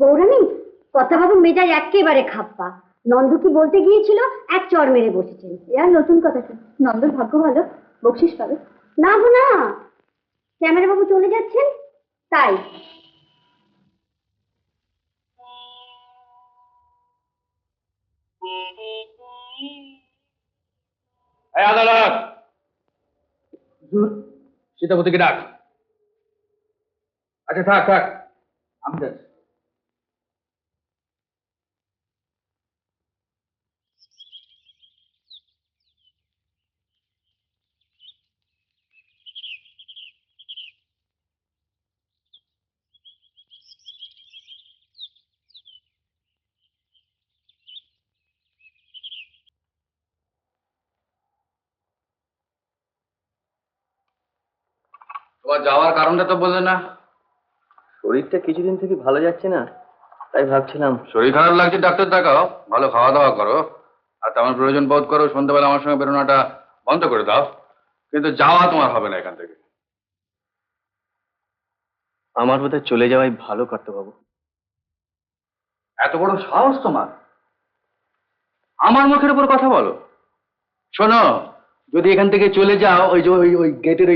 বৌরানী, কথা ভাবো মেজাজ একেবারে খাপ্পা। নন্দ কি বলতে গিয়েছিল, এক চর মেরে বসেছেন। এ আর নতুন কথা কি? নন্দর ভাগ্য ভালো, বকশিস পাবে। না গো না, ক্যামেরা বাবু চলে যাচ্ছেন তাই। আদালত সীতাপতিকে ডাক। আচ্ছা থাক থাক, আমি যাচ্ছি। তোমার যাওয়ার কারণটা তো বললে না। শরীরটা কিছুদিন থেকে ভালো যাচ্ছে না, তাই ভাবছিলাম। শরীর খারাপ লাগছে, ডাক্তার দেখাও, ভালো খাওয়া দাওয়া করো, আর তেমন প্রয়োজন বোধ করো সন্ধ্যাবেলা আমার সঙ্গে বেরোনোটা বন্ধ করে দাও। কিন্তু যাওয়া তোমার হবে না এখান থেকে। আমার বোধহয় চলে যাওয়াই ভালো কর্তাবাবু। এত বড় সাহস তোমার, আমার মুখের উপর কথা বলো? শোনো, যদি এখান থেকে চলে যাও, ওই যে ওই গেটের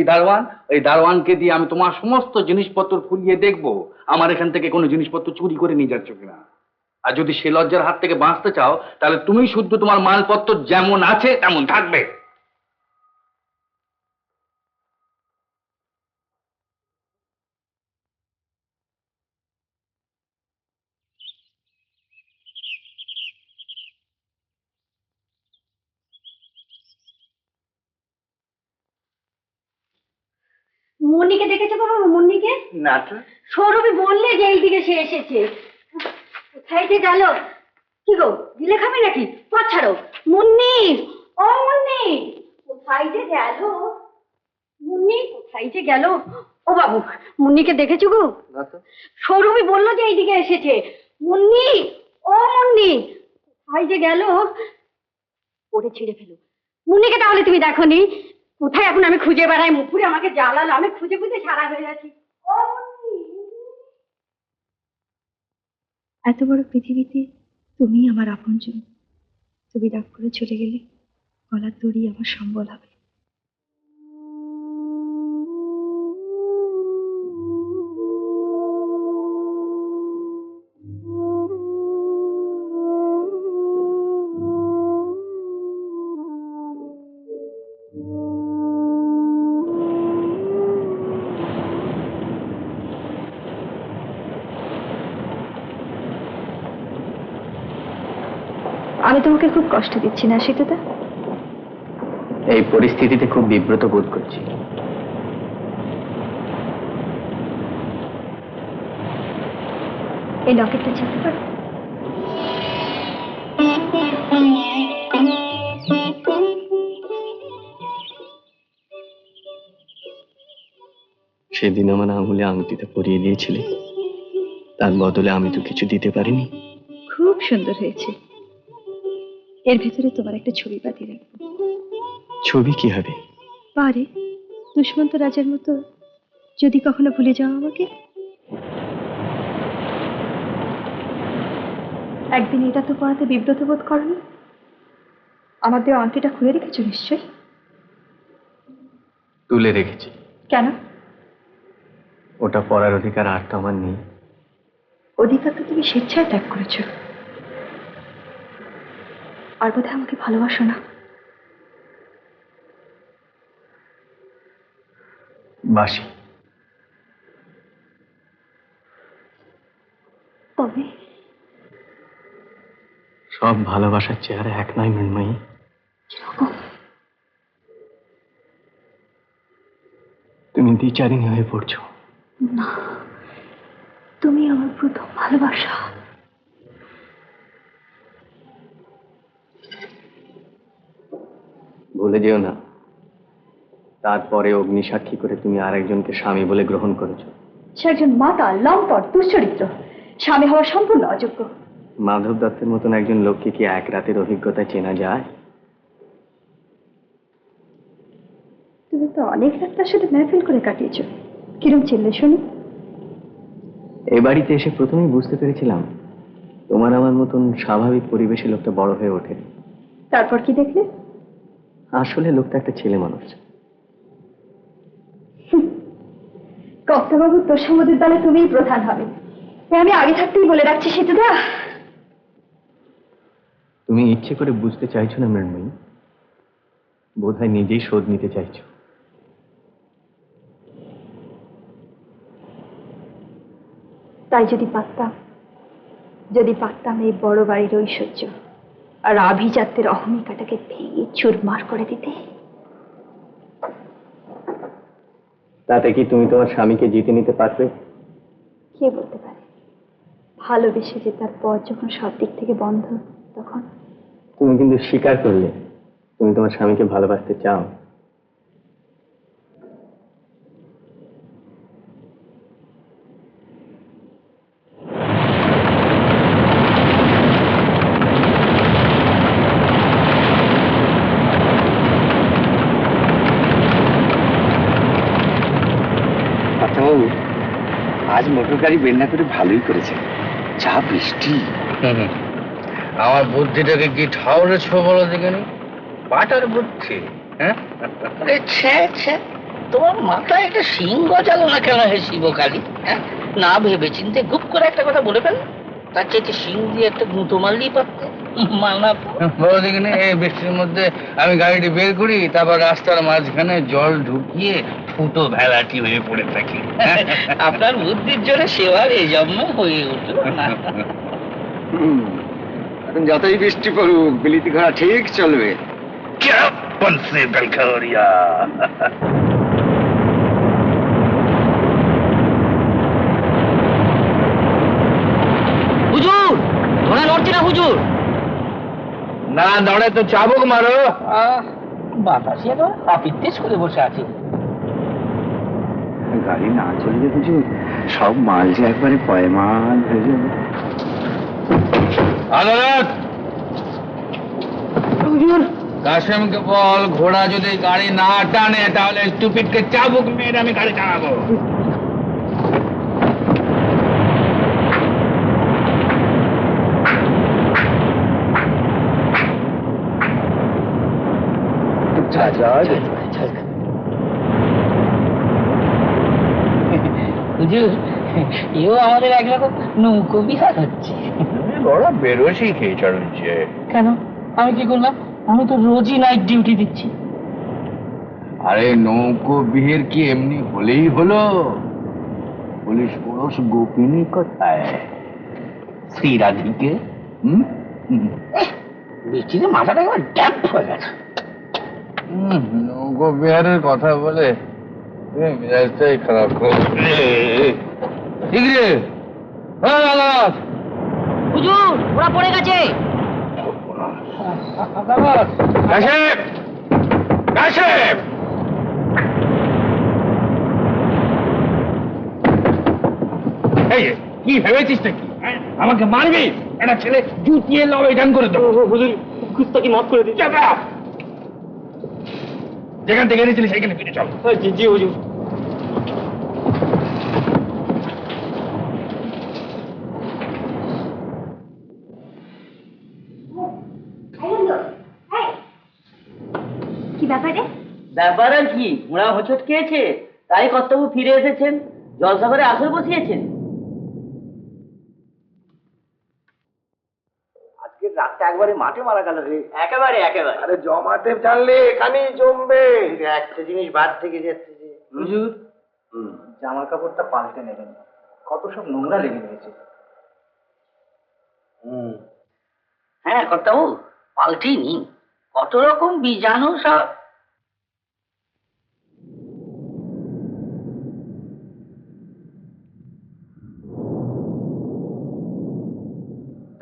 ওই দারোয়ানকে দিয়ে আমি তোমার সমস্ত জিনিসপত্র খুলিয়ে দেখবো আমার এখান থেকে কোনো জিনিসপত্র চুরি করে নিয়ে যাচ্ছ কিনা। আর যদি সে লজ্জার হাত থেকে বাঁচতে চাও, তাহলে তুমি শুদ্ধ তোমার মালপত্র যেমন আছে তেমন থাকবে। মুন্নিকে দেখেছো বাবা? মুন্নিকে না তো। সৌরভী বললে যে এইদিকে সে এসেছে। কোথায় যে গেল? কি গো, দিলে খাবে নাকি? পথ ছাড়ো। মুন্নি, ও মুন্নি, কোথায় যে গেল? মুন্নি কোথায় যে গেল? ও বাবু, মুন্নিকে দেখেছো গো? না তো। সৌরভী বললো যে এইদিকে এসেছে। মুন্নি, ও মুন্নি, কোথায় যে গেল? ওরে ছিঁড়ে ফেলো। মুন্নিকে তাহলে তুমি দেখোনি? কোথায় এখন আমি খুঁজে বেড়াই, মুখপুরে আমাকে জ্বালালো, আমি খুঁজে খুঁজে সারা হয়ে যাচ্ছি। ও মুন্নি। এত বড় পৃথিবীতে তুমি আমার আপনজন। তুমি রাগ করে চলে গেলে গলার দড়ি আমার সম্বল হবে। আমি তোমাকে খুব কষ্ট দিচ্ছি না সীতাদা? এই পরিস্থিতিতে খুব বিব্রত বোধ করছি। এই লকেটটা চাইতে পারো? সেদিন আমার আঙুলে আংটিটা পরিয়ে দিয়েছিলে, তার বদলে আমি তো কিছু দিতে পারিনি। খুব সুন্দর হয়েছে। এর ভেতরে তোমার একটা ছবি বাঁধিয়ে রাখবো। ছবি কি হবে? পারে দুষ্মন্ত রাজার মতো যদি কখনো ভুলে যাও আমাকে। একদিন এটা তো পড়াতে বিব্রত বোধ করনি? আমার দেওয়া আংটিটা খুলে রেখেছো নিশ্চয়? তুলে রেখেছি। কেন? ওটা পড়ার অধিকার আর তো আমার নেই। অধিকার তো তুমি স্বেচ্ছায় ত্যাগ করেছো। আর বোধহয় আমাকে ভালোবাসো না। বাসি। তবে সব ভালোবাসার চেহারা এক নয় মৃন্ময়ী। কিরকম? তুমি দ্বিচারিণী হয়ে পড়ছো। না, তুমি আমার প্রথম ভালোবাসা। ভুলে যেও না, তারপরে অগ্নিসাক্ষী করে তুমি আরেকজনকে স্বামী বলে গ্রহণ করেছো। সে একজন মাতাল, লম্পট, দুশ্চরিত্র, স্বামী হওয়া সম্পূর্ণ অযোগ্য। মাধব দত্তের মতন একজন লোককে কি এক রাতের অভিজ্ঞতায় চেনা যায়? তুমি তো অনেক রাত তার সাথে মেহফিল করে কাটিয়েছ। কিরম চিনলে শুনি? এ বাড়িতে এসে প্রথমেই বুঝতে পেরেছিলাম তোমার আমার মতন স্বাভাবিক পরিবেশে লোকটা বড় হয়ে ওঠে। তারপর কি দেখলে? আসলে লোকটা একটা ছেলে মানুষ। কর্তাবাবু তোর সম্মতির দলে তুমিই প্রধান হবে, আমি আগে থাকতেই বলে রাখছি সেতুদা। তুমি ইচ্ছে করে বুঝতে চাইছো না মৃন্ময়ী, বোধহয় নিজেই শোধ নিতে চাইছো। তাই যদি পারতাম এই বড় বাড়ির ঐশ্বর্য আর আভিজাত্যের অহমিকাটাকে ভেঙে চুরমার করে দিতে। তাতে কি তুমি তোমার স্বামীকে জিতে নিতে পারবে? কে বলতে পারে, ভালোবেসে যে তার পথ যখন সব দিক থেকে বন্ধ, তখন। তুমি কিন্তু স্বীকার করলে তুমি তোমার স্বামীকে ভালোবাসতে চাও। বাবু, আজ মোটর গাড়ি বের না করে ভালোই করেছে, যা বৃষ্টি। আমার বুদ্ধিটাকে কি ঠাউরেছ বলো দেখিনি? পাটার বুদ্ধি। হ্যাঁ, তোমার মাথায় একটা শিং গজালো না কেন হে শিবকালী? না ভেবে চিন্তে গুপ করে একটা কথা বলে ফেল। তার চাইতে শিং দিয়ে একটা গুঁতো মারলেই পারতে। মানা বলো দেখিনি, এই বৃষ্টির মধ্যে আমি গাড়িটি বের করি, তারপর রাস্তার মাঝখানে জল ঢুকিয়ে ফুটো ভেলাটি হয়ে পড়ে থাকি। আপনার বুদ্ধির জোরে সেবার এই জন্ম হয়ে উঠল না। এখন যতই বৃষ্টি পড়ুক বিলিতি ঘোড়া ঠিক চলবে। হুজুর, ঘোড়া লড়ছে না হুজুর। না দৌড়ে তো চাবুক মারো। বাতাসে তো আপিত্তেশ করে বসে আছে। গাড়ি না চললে বুঝু সব মাল যে একবারে পয়মাল হয়ে যাবে। আদালত, কাশেমকে বল ঘোড়া যদি গাড়ি না টানে তাহলে স্টুপিডকে চাবুক মেরে আমি গাড়ি চালাবো। হুজুর, এও আমাদের একরকম নৌকো বিহার হচ্ছে। বড় বেরোসি খেয়ে চড়ছে। কেন, আমি কি করলাম? আমি তো রোজই নাইট ডিউটি দিচ্ছি। আরে নৌকো বিহের কি এমনি হলেই হলো? পুলিশ পুরুষ গোপিনী কোথায়? শ্রীরাধিকে। বৃষ্টিতে মাথাটা একবার ড্যাপ হয়ে গেছে। নৌকো বিহারের কথা বলে মেজাজটাই খারাপ করে। ঠিক রে? হুজুর, ওরা পড়ে গেছে। কি ভেবেছিস নাকি আমাকে মারবি? একটা ছেলে জুতিয়ে লবে গান করে দেবো। হুজুর, কুস্তাকি মাফ করে দিচ্ছি। যেখান থেকে এনেছিলি সেখানে ফিরে চল। জি জি হুজুর। কি ব্যাপারে? ব্যাপার আর কি, ঘোড়া হোঁচট খেয়েছে, তাই কর্তব্য ফিরে এসেছেন, জলসাগরে আসর বসিয়েছেন। আজকের রাতটা একবারে মাঠে মারা গেল রে। একেবারে। আরে জমাতে জানলে এখানেই জমবে। একটা জিনিস বাদ থেকে যাচ্ছে যে হুজুর, জামা কাপড়টা পাল্টে নেবেন, কত সব নোংরা লেগে রয়েছে। হ্যাঁ কর্তাবু, পাল্টেই নি, কত রকম বীজাণু সব।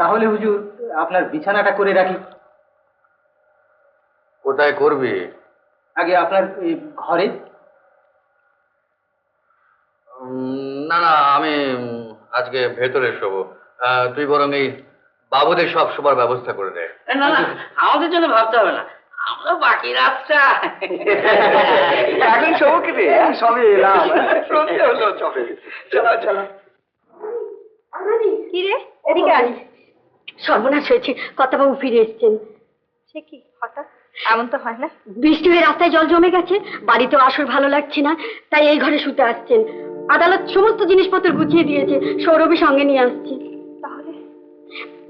তাহলে হুজুর আপনার বিছানাটা করে রাখি। কোথায় করবি? আগে আপনার ঘরে। না না, আমি আজকে ভেতরে শোবো। তুই বরং এই বাবুদের সব শোবার ব্যবস্থা করে দে। না না, আমাদের জন্য ভাবতে হবে না, আমরা বাকি রাতটা এখন সবকে রে সবে এলাম সন্ধে হলো চবে চলো চলো কি রে এদিকে আয়। সর্বনাশ হয়েছে, কর্তাবাবু ফিরে এসেছেন। সে কি হঠাৎ? এমন তো হয় না। বৃষ্টি হয়ে রাস্তায় জল জমে গেছে, বাড়িতেও আসর ভালো লাগছে না, তাই এই ঘরে শুতে আসছেন। আদালত সমস্ত জিনিসপত্র গুছিয়ে দিয়েছে, সৌরভী সঙ্গে নিয়ে আসছে। তাহলে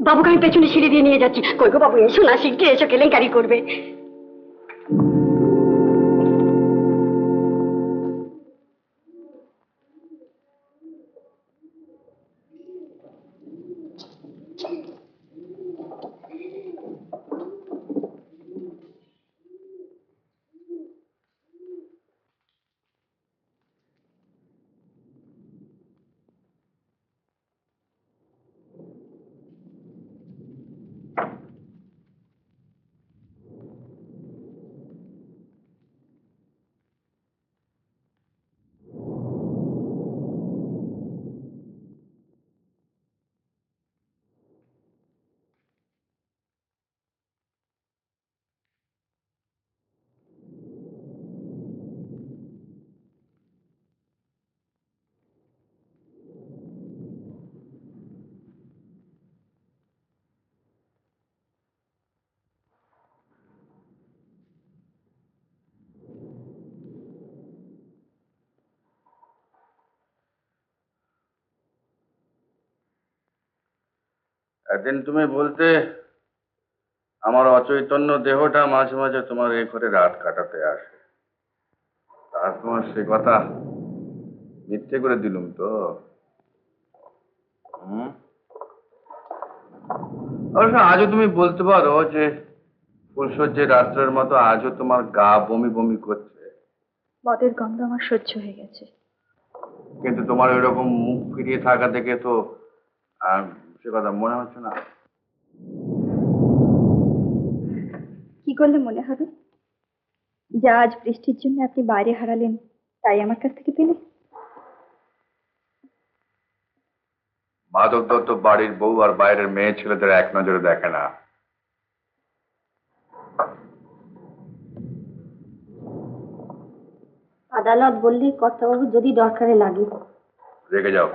বাবুকে আমি পেছনে সিঁড়ি দিয়ে নিয়ে যাচ্ছি। কই গো বাবু, এসো না, শিগগির এসো, কেলেঙ্কারি করবে। একদিন তুমি বলতে আমার অচৈতন্য দেহটা মাঝে মাঝে তোমার এই ঘরে রাত কাটাতে আসে। আর তোমার সে কথা মিথ্যে করে দিলুম তো? অবশ্য আজও তুমি বলতে পারো যে ফুলসজ্জের রাত্রের মতো আজও তোমার গা বমি বমি করছে, মদের গন্ধ আমার সহ্য হয়ে গেছে। কিন্তু তোমার ওইরকম মুখ ফিরিয়ে থাকা দেখে তো সে কথা মনে হচ্ছে না। কি করলে মনে হবে? যা আজ বৃষ্টির জন্য আপনি বাইরে হারালেন, তাই আমার কাছ থেকে পেলে? মাধব দত্ত বাড়ির বউ আর বাইরের মেয়ে ছেলেদের এক নজরে দেখে না। আদালত বললে কর্তাবাবু যদি দরকারে লাগে। রেখে যাও।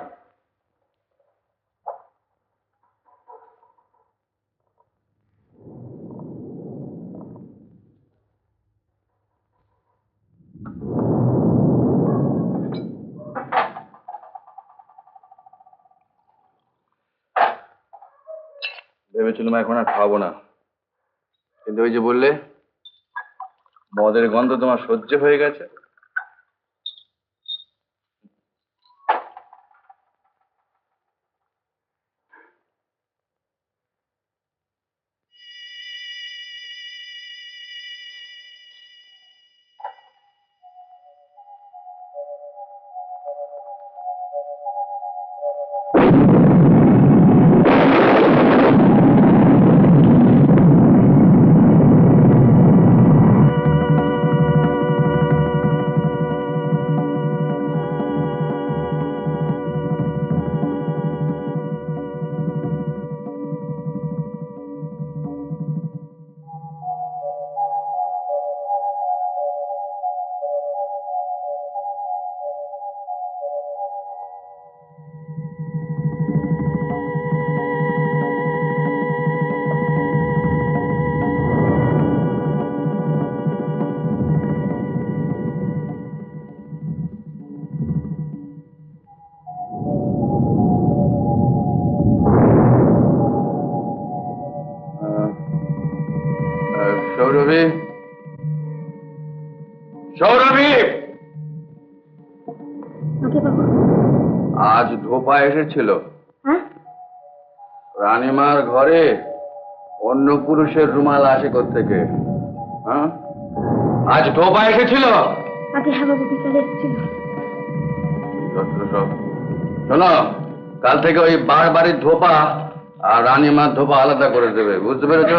ভেবেছিলাম এখন আর খাবো না, কিন্তু ওই যে বললে মদের গন্ধ তোমার সহ্য হয়ে গেছে। সৌরভী, সৌরভী, ওকে বাবু। আজ ধোপা এসেছিল। হ্যাঁ? রানীমার ঘরে অন্য পুরুষের রুমাল আসে কোত্থেকে? হ্যাঁ, আজ ধোপা এসেছিল। আগে হ্যাঁ বাবু, বিকালে এসেছিল। শোনো, কাল থেকে ওই বাড়ির ধোপা আর রানীমার ধোপা আলাদা করে দেবে, বুঝতে পেরেছ?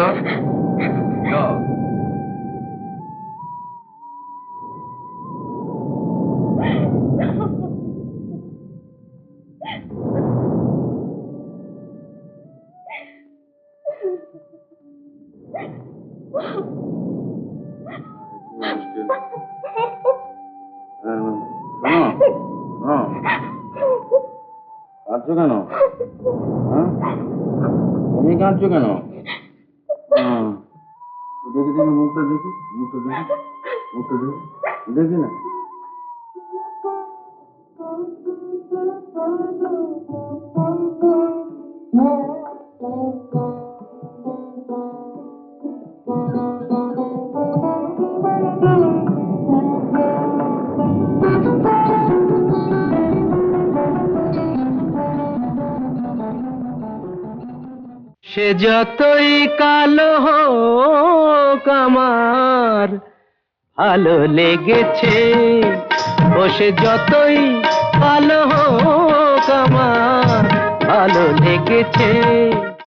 কাঁদছো কেন? হ্যাঁ? তুমি কাঁদছো কেন? হ্যাঁ। দেখি দেখি মুখটা দেখি, মুখটা দেখি, মুখটা দেখি, দেখি না। সে যতই কালো হোক আমার ভালো লেগেছে, ও সে যতই কালো হোক আমার ভালো লেগেছে।